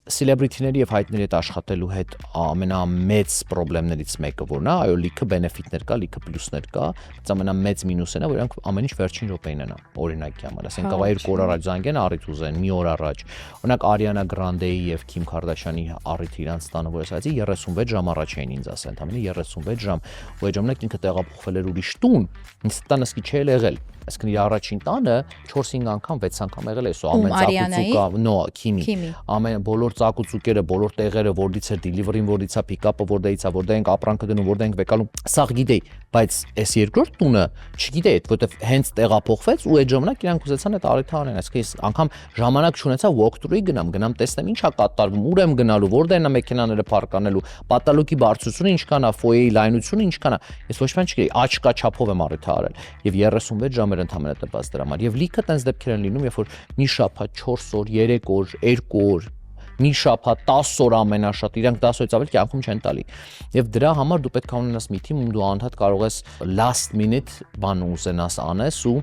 Celebrity-ների եւ հայտնիների հետ աշխատելու հետ ամենամեծ խնդիրներից մեկը որն է, այո, լիքը բենեֆիտներ կա, լիքը պլյուսներ կա, բայց ամենամեծ մինուսն է, որ իրանք ամեն ինչ վերջին րոպեին են օրինակի համար, ասենք կավա 2 օր առաջ զանգեն առիթ ուզեն, մի օր առաջ։ Օրինակ Ariana Grande-ի եւ Kim Kardashian-ի առիթը իրանց տանը որ ասացի 36 ժամ առաջ էին ինձ ասել, ընդամենը 36 ժամ, ու այդ ժամանակ ինքը տեղափոխվել էր ուրիշ տուն, ինձ տանը սկի չէր եղել։ Այսինքն իր առաջին տանը 4-5 անգամ, 6 անգամ եղել է, սո ամեն ծակուցուկա, նո, Քիմի։ Ամեն բոլոր ծակուցուկերը, բոլոր տեղերը, որից է delivery-ն, որից է pick-up-ը, որտեղից է, որտեղ ենք ապրանքը դնում, որտեղ ենք վեկալում, սաղ գիտեի, բայց այս երկրորդ տունը չգիտեի, որովհետև հենց տեղափոխվեց ու այդ ժամանակ իրանք ուզեցան այդ առիթը անեն, այսինքն անգամ ժամանակ չունեցա walk-through-ի գնամ տեսնեմ ինչա կատարվում, ուր եմ գնալու, որտեղն է մեքենաները փարկանելու, պատալուկի բարձրությունը ինչքան է, ֆոյեի լայնությունը ինչքան է, ես ոչ մի չգիտեի, աչքա չափով եմ առիթը արել եւ 36 ժամ ընդհանրապես տպած դրա համար եւ լիքը տենց դեպքեր են լինում երբ որ մի շաբաթ 4 օր 3 օր 2 օր մի շաբաթ 10 օր ամենաշատ իրանք 10 օրից ավելի կյանքում չեն տալի եւ դրա համար դու պետք է ունենաս մի թիմ ում դու անդադ կարող ես last minute բան ուզենաս անես ու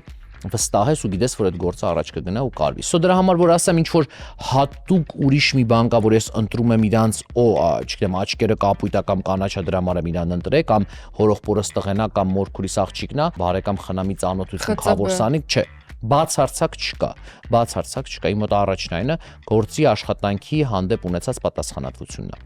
վստահ ես ու գիտես որ այդ գործը առաջ կգնա ու կարվի։ Սո դրա համար որ ասեմ ինչ որ հատուկ ուրիշ մի բան կա որ ես ընտրում եմ իրանց չգիտեմ աչքերը կապույտա կամ կանաչա դրա համար եմ իրան ընտրե կամ հորողբորս տղենա կամ մորքուրիս աղջիկնա բարեկամ խնամի ծանոթություն խավորսանիկ չէ բացարձակ չկա իմ մոտ առաջին այնը գործի աշխատանքի հանդեպ ունեցած պատասխանատվությունն է։